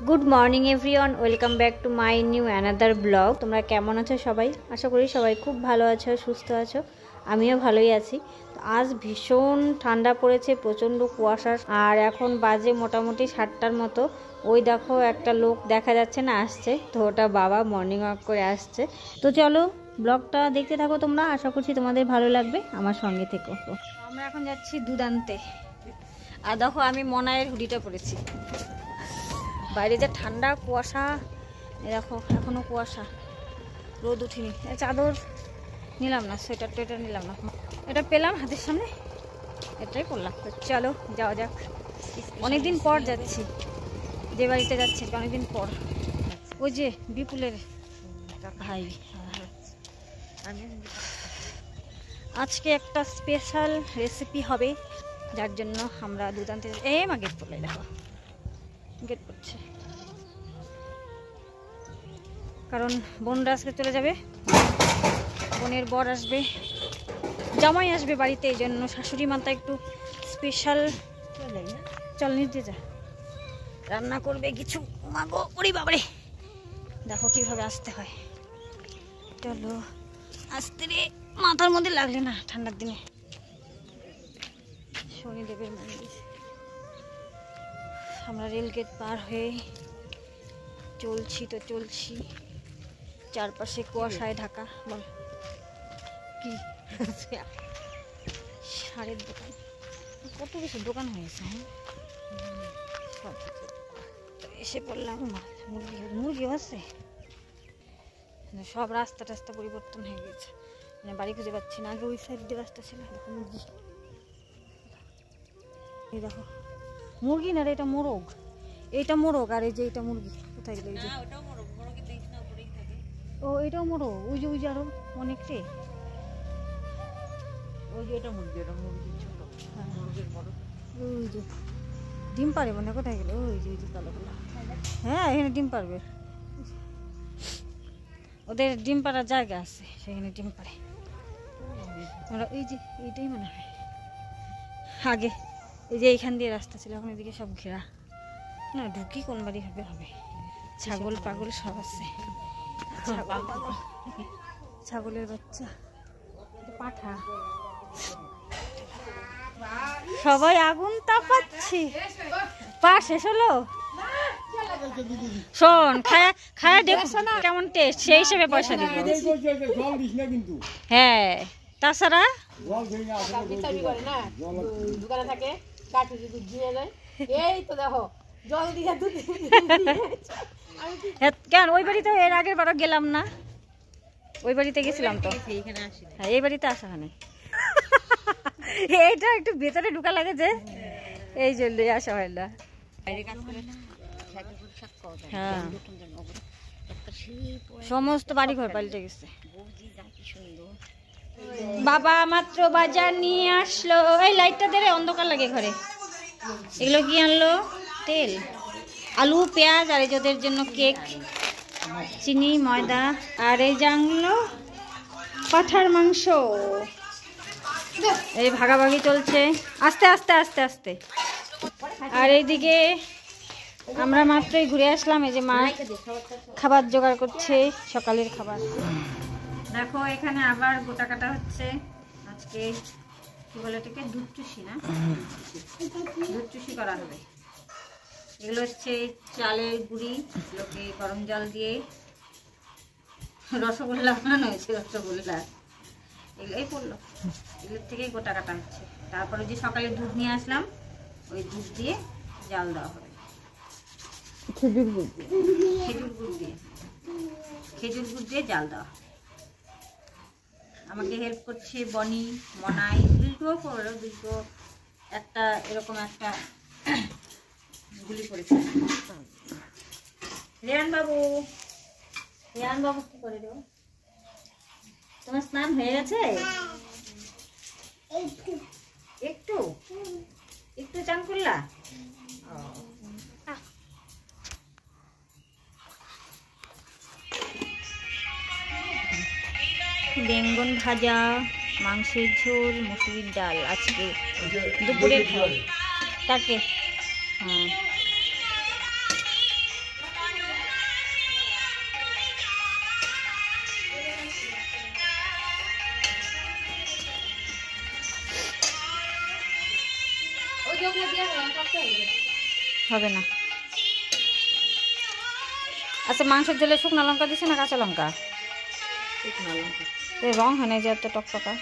Good morning everyone, welcome back to my new another blog. তোমরা কেমন আছো সবাই? আশা করি সবাই খুব ভালো আছো, সুস্থ আছো। আমিও ভালোই আছি। তো আজ ভীষণ ঠান্ডা পড়েছে, প্রচণ্ড কুয়াশা। আর এখন বাজে মোটামুটি 7টার মতো। ওই দেখো একটা লোক দেখা যাচ্ছে না, আসছে। তো ওটা বাবা মর্নিং ওয়াক করে আসছে। তো চলো ব্লগটা দেখতে থাকো তোমরা, আশা করছি তোমাদের ভালো লাগবে। আমার সঙ্গে থেকো। আমরা এখন যাচ্ছি দুধ আনতে। আর দেখো আমি মনায়ের হুডিটা পরেছি। বাইরে যে ঠান্ডা, কুয়াশা, দেখো এখনো কুয়াশা, রোদ উঠিনি। চাদর নিলাম না, সোয়েটার টোয়েটার নিলাম না, এটা পেলাম হাতের সামনে, এটাই করলাম। তো চলো যাওয়া যাক। অনেকদিন পর যাচ্ছি, যে বাড়িতে যাচ্ছি অনেকদিন পর। ওই যে বিপুলের ভাই। আজকে একটা স্পেশাল রেসিপি হবে, যার জন্য আমরা দুধ আনতে মা গেট পড়লে, দেখো গেট পড়ছে, কারণ বোনরা আজকে চলে যাবে, বোনের বর আসবে, জামাই আসবে বাড়িতে, এই জন্য শাশুড়ি মাতা একটু স্পেশাল চল নিতে যা রান্না করবে কিছু। মাগো ওরে বাবারে, দেখো কিভাবে আসতে হয়। চলো আসতে রে, মাথার মধ্যে লাগলে না ঠান্ডার দিনে। শনিদেবের মন্দির। আমরা রেলগেট পার হয়ে চলছি, তো চলছি, চারপাশে কুয়াশায় ঢাকা। বল কি সারের দোকান, কত বেশি দোকান হয়েছে। সব এসে পড়লাম। মুরগি আছে, সব রাস্তা টাস্তা পরিবর্তন হয়ে গেছে, মানে বাড়ি খুঁজে পাচ্ছি না। আগে ওই সাইড দিয়ে রাস্তা ছিল। দেখো মুরগি, এই দেখো মুরগি না রে, এটা মোরগ, এইটা মোরগ। আর এই যে এটা মুরগি, কোথায় গেল? ও এটাও মোরগ, ওই যে আরো অনেক রে। ওই যে এটা মুরগি, এটা মুরগি ছোট, মুরগির বড়। ওই যে ডিম পারে মানে, কোথায় গেল? ওই যে কালো কালো। হ্যাঁ এখানে ডিম পারবে, ওদের ডিম পাড়ার জায়গা আছে, সেখানে ডিম পারে। আমরা এই যে এইটাই মনে হয় আগে, এই যে এইখান দিয়ে রাস্তা ছিল, এখন এদিকে সব ঘেরা। না ঢুকি কোন বাড়ি হবে হবে। ছাগল পাগল সব আছে, ছাগলের বাচ্চা, পাঠা, সবাই আগুন তাপাচ্ছি। পা শেষ হলো? শোন, খায়া দেখো না কেমন টেস্ট, সেই হিসেবে পয়সা দিব। হ্যাঁ তাছাড়া কেন ওই বাড়িতে এর আগের বারও গেলাম না, ওই বাড়িতে গেছিলাম তো। হ্যাঁ এই বাড়িতে আসা হয় না। এইটা একটু ভেতরে ঢুকা লাগে যে, এই জন্য আসা হয় না। হ্যাঁ সমস্ত বাড়ি ঘর পাল্টে গেছে। বাবা মাত্র বাজার নিয়ে আসলো। এই লাইটটা ধরে অন্ধকার লাগে ঘরে। এগুলো কি আনলো? তেল, আলু, পেঁয়াজ, আর এই ওদের জন্য কেক, চিনি, ময়দা। আর এই যে আনলো পাঠার মাংস। এই ভাগাভাগি চলছে, আস্তে আস্তে আস্তে আস্তে। আর এইদিকে আমরা মাত্রই ঘুরে আসলাম, এই যে মা খাবার জোগাড় করছে, সকালের খাবার। দেখো এখানে আবার গোটা কাটা হচ্ছে। আজকে কি বলে এটাকে, দুধ চুষি না, দুধ চুষি করা হবে। এগুলো হচ্ছে চালের গুঁড়ি, এগুলোকে গরম জল দিয়ে রসগোল্লা বানানো হয়েছে। রসগোল্লা এগুলোই পড়লো, এগুলোর থেকেই গোটা কাটা হচ্ছে। তারপরে যে সকালে দুধ নিয়ে আসলাম, ওই দুধ দিয়ে জাল দেওয়া হবে। খেজুর গুড় দিয়ে জাল দেওয়া। আমাকে হেল্প করছে বনি, মনাই, দুটো করলো, দুটো একটা এরকম একটা গুলি করেছে। রেয়ান বাবু কি করে দেবো? তোমার স্নান হয়ে গেছে? একটু একটু চান করলা? বেঙ্গন ভাজা, মাংসের ঝোল, মুসুরির ডাল আজকে দুপুরের খাবার। কাকে? হ্যাঁ হবে না। আচ্ছা, মাংসের ঝোলে শুকনো লঙ্কা দিছে না কাঁচা লঙ্কা? রং হয় না যে এত টকটকা।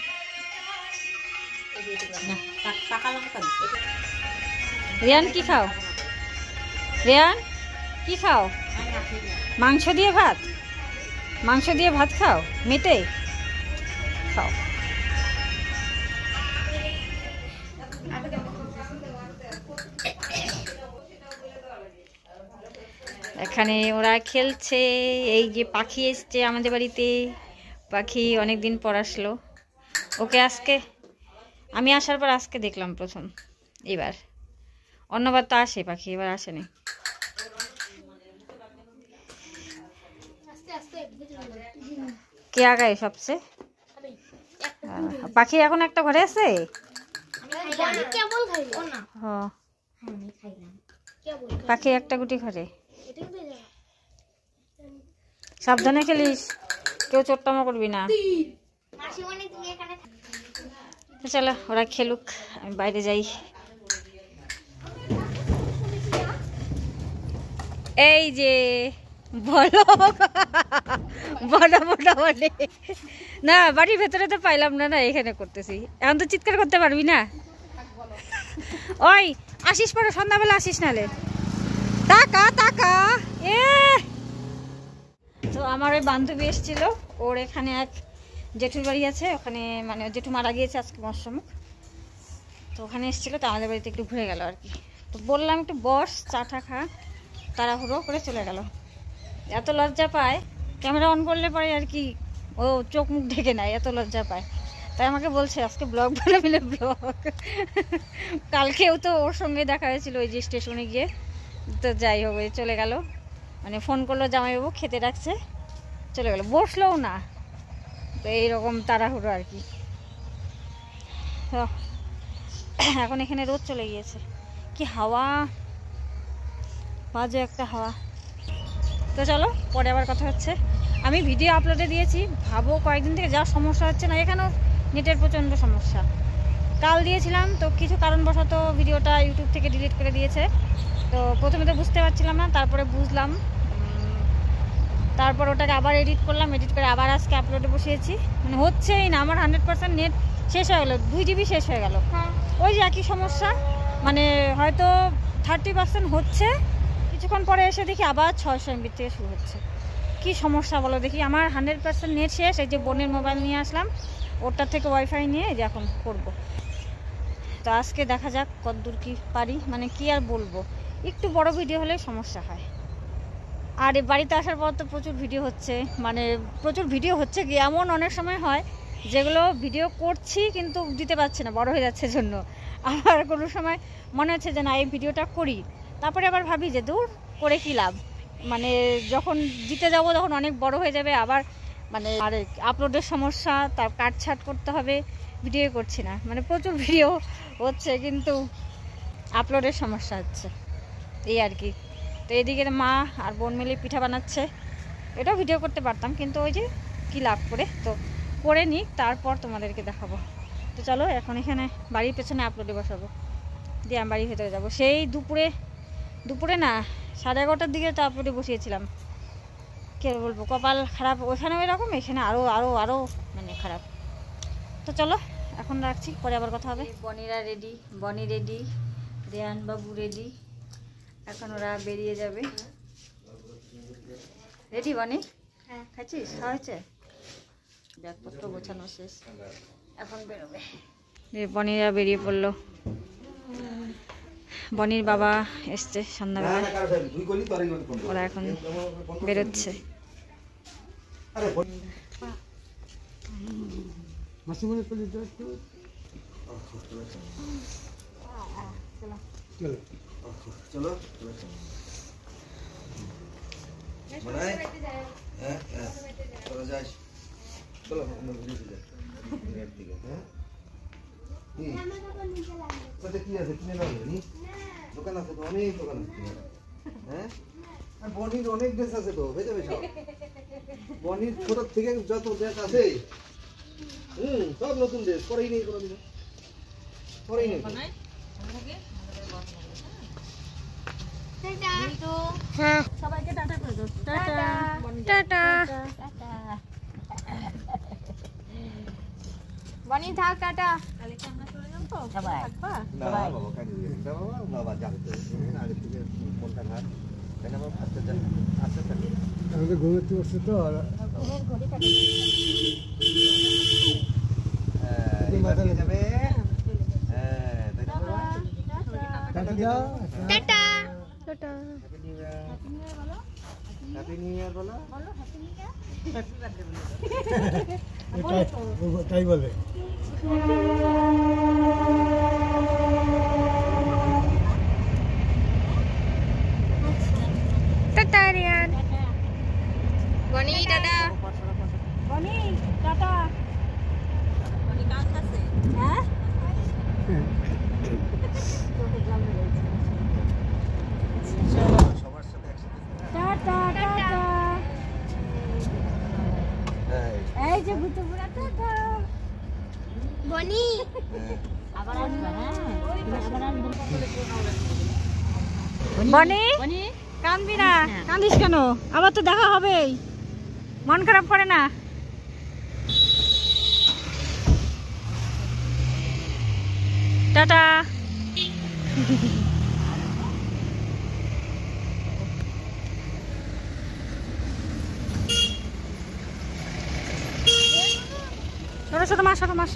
রিয়ান কি খাও? রিয়ান কি খাও? মাংস দিয়ে ভাত? মাংস দিয়ে ভাত খাও? মেটে খাও। এখানে ওরা খেলছে। এই যে পাখি এসছে আমাদের বাড়িতে। পাখি অনেক দিন পর আসলো। ওকে আজকে আমি আসার পর আজকে দেখলাম প্রথম। এবার অন্যবার তো আসে পাখি, এবার আসেনি। কে আগায় সবচেয়ে? পাখি এখন একটা ঘরে আছে। পাখি একটা গুটি ঘরে। সাবধানে খেলিস, কেউ চোট্টামা করবি না। চলো ওরা খেলুক, আমি বাইরে যাই। এই যে বলো বলো বলো বলে না, বাড়ির ভেতরে তো পাইলাম না। না এখানে করতেছি। এখন তো চিৎকার করতে পারবি না। ওই আসিস পরে, সন্ধ্যাবেলা আসিস নালে। টাকা টাকা এ তো আমার ওই বান্ধবী এসেছিল। ওর এখানে এক জেঠুর বাড়ি আছে, ওখানে মানে জেঠু মারা গিয়েছে আজকে মশমুখ। তো ওখানে এসেছিল, তো আমাদের বাড়িতে একটু ঘুরে গেল আর কি। তো বললাম একটু বস, চাটা খা, তাড়াহুড়ো করে চলে গেল। এত লজ্জা পায়, ক্যামেরা অন করলে পরে আর কি ও চোখ মুখ ঢেকে নেয়, এত লজ্জা পায়। তাই আমাকে বলছে আজকে ব্লগ বলে মিলে ব্লগ। কালকেও তো ওর সঙ্গে দেখা হয়েছিল ওই যে স্টেশনে গিয়ে। তো যাই হোক চলে গেল, মানে ফোন করলো জামাইবাবু খেতে ডাকছে, চলে গেল, বসলোও না। তো এইরকম তাড়াহুড়ো আর কি। এখন এখানে রোদ চলে গিয়েছে, কি হাওয়া, বাজে একটা হাওয়া। তো চলো পরে আবার কথা হচ্ছে। আমি ভিডিও আপলোডে দিয়েছি, ভাবো কয়েকদিন থেকে যা সমস্যা হচ্ছে না, এখানেও নেটের প্রচণ্ড সমস্যা। কাল দিয়েছিলাম, তো কিছু কারণবশত ভিডিওটা ইউটিউব থেকে ডিলিট করে দিয়েছে। তো প্রথমে তো বুঝতে পারছিলাম না, তারপরে বুঝলাম, তারপর ওটাকে আবার এডিট করলাম, এডিট করে আবার আজকে আপলোডে বসিয়েছি। মানে হচ্ছেই না, আমার 100% নেট শেষ হয়ে গেলো, 2 GB শেষ হয়ে গেল। ওই যে একই সমস্যা, মানে হয়তো 30% হচ্ছে, কিছুক্ষণ পরে এসে দেখি আবার 600 MB থেকে শুরু হচ্ছে। কি সমস্যা বলো দেখি। আমার 100% নেট শেষ। এই যে বোনের মোবাইল নিয়ে আসলাম, ওটার থেকে ওয়াইফাই নিয়ে এই যে এখন করবো। তো আজকে দেখা যাক কতদূর কি পারি। মানে কি আর বলবো, একটু বড় ভিডিও হলে সমস্যা হয়। আর বাড়িতে আসার পর তো প্রচুর ভিডিও হচ্ছে, মানে প্রচুর ভিডিও হচ্ছে কি এমন অনেক সময় হয় যেগুলো ভিডিও করছি কিন্তু দিতে পারছি না, বড় হয়ে যাচ্ছে জন্য। আবার কোনো সময় মনে হচ্ছে যে না এই ভিডিওটা করি, তারপরে আবার ভাবি যে দূর করে কি লাভ, মানে যখন দিতে যাব তখন অনেক বড় হয়ে যাবে আবার, মানে আর আপলোডের সমস্যা, তার কাটছাট করতে হবে, ভিডিও করছি না। মানে প্রচুর ভিডিও হচ্ছে কিন্তু আপলোডের সমস্যা হচ্ছে, এই আর কি। তো এদিকে মা আর বোন মিলে পিঠা বানাচ্ছে, এটাও ভিডিও করতে পারতাম কিন্তু ওই যে কি লাভ করে, তো করে নিই তারপর তোমাদেরকে দেখাবো। তো চলো এখন এখানে বাড়ির পেছনে আপলোডে বসাবো, দিয়ে আমি বাড়ির ভেতরে যাবো। সেই দুপুরে না 11:30টার দিকে তো আপলোডে বসিয়েছিলাম। কে বলবো কপাল খারাপ, ওইখানেও এরকম, এখানে আরও আরও আরও মানে খারাপ। তো চলো এখন রাখছি, পরে আবার কথা হবে। বনিরা রেডি, বনি রেডি, রিয়ান বাবু রেডি, এখন ওরা বেরিয়ে যাবে। রেডি বনি? হ্যাঁ। খাচ্ছিস? খাওয়া হয়েছে? ব্যাগপত্র গোছানো শেষ, এখন বেরোবে। বনিরা বেরিয়ে পড়লো। বনির বাবা এসছে সন্ধ্যাবেলা, ওরা এখন বেরোচ্ছে। চলো কি আছে কিনে নেবো, দোকান আছে তো, অনেক দোকান আছে। হ্যাঁ, আর বনির অনেক ড্রেস আছে তো, হয়ে যাবে সব। বনির ছোট থেকে যত ড্রেস আছে সব নতুন ড্রেস, পরেই নেই কোনোদিন, পরেই নেই। হ্যাঁ সবাইকে টাটা করে দাও। Tata tata. বনি থাক টাটা। কালকে আমরা চলে যাব তো সবাই থাকবা? না বাবা কাজ বাবা বাবা যাবে তো আগে থেকে মনটা খারাপ তাই না বাবা আচ্ছা আচ্ছা আমি তো ঘুরতে বসছি তো ঘুমের ঘড়ি কাটে। মাথা যাবে হ্যাঁ তাই না বাবা টাটা দাও tata tata. Happy new year বলো হ্যাপি নিউ ইয়ার বলো বলো হ্যাপি নিউ ইয়ার। তাই বলে টাটা রিয়ান। বনি টাটা। বনি টাটা। বনি কান কাছে হ্যাঁ সবার সাথে একসাথে টাটা টাটা। এই যে ভুতুপুরা টাটা। বনি আবার আসবে হ্যাঁ আবার আসবে। বনি বনি কাঁদবি না। কাঁদিস কেন? আবার তো দেখা হবেই, মন খারাপ করে না। টাটা। ছোট ছোট মাছ ছোট মাছ।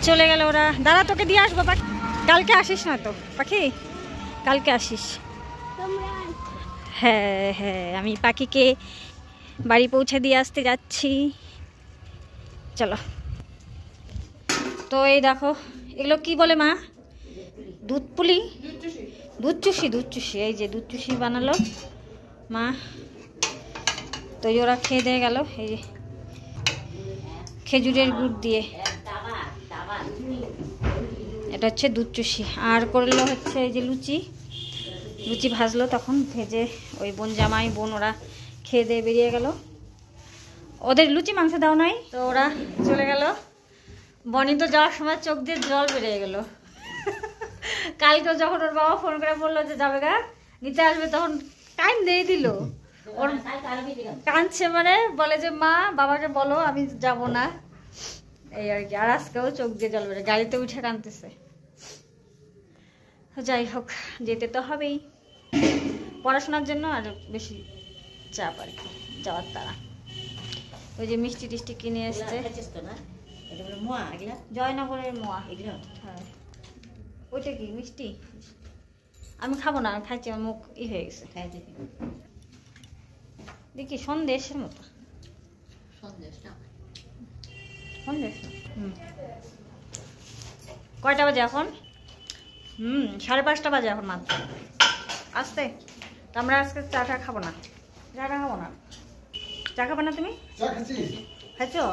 চলে গেল ওরা। দাঁড়া তোকে দিয়ে আসবো পাখি। কালকে আসিস না তো পাখি, কালকে আসিস। হ্যাঁ হ্যাঁ আমি পাখিকে বাড়ি পৌঁছে দিয়ে আসতে যাচ্ছি। চলো। তো এই দেখো এগুলো কি বলে মা? দুধ পুলি, দুধ চুষি। দুধ চুষি, এই যে দুধ চুষি বানালো মা। তো ওরা খেয়ে দিয়ে গেল এই যে খেজুরের গুড় দিয়ে। এটা হচ্ছে দুধ চুষি। আর করলো হচ্ছে এই যে লুচি। লুচি ভাজলো তখন ভেজে ওই বোন জামাই বোন ওরা খেয়ে দিয়ে বেরিয়ে গেল। ওদের লুচি মাংস দাও নাই তো ওরা চলে গেল। বনি তো যাওয়ার সময় চোখ দিয়ে জল বেরিয়ে গেল। কালকে যখন ওর বাবা ফোন করে বললো যে যাবে গা নিতে আসবে তখন টাইম দিয়ে দিল। ওর কাঁদছে মানে বলে যে মা বাবাকে বলো আমি যাব না, এই আর কি। আর আজকেও চোখ দিয়ে জল বেরোয়, গাড়িতে উঠে কাঁদতেছে। যাই হোক যেতে তো হবেই পড়াশোনার জন্য, আর বেশি চাপ আর কি যাওয়ার তারা। ওই যে মিষ্টি টিষ্টি কিনে এসছে জয়নগরের মোয়া। হ্যাঁ ওইটা কি মিষ্টি? আমি খাবো না, খাইছি আমার মুখ হয়ে গেছে। দেখি সন্দেশের মতো। সন্দেশ না? কয়টা বাজে এখন? 5:30 বাজে এখন মাত্র। আসতে তো আমরা আজকে চাটা খাবো না। চাটা খাবো না। চা খাবো না তুমি? খাইছো?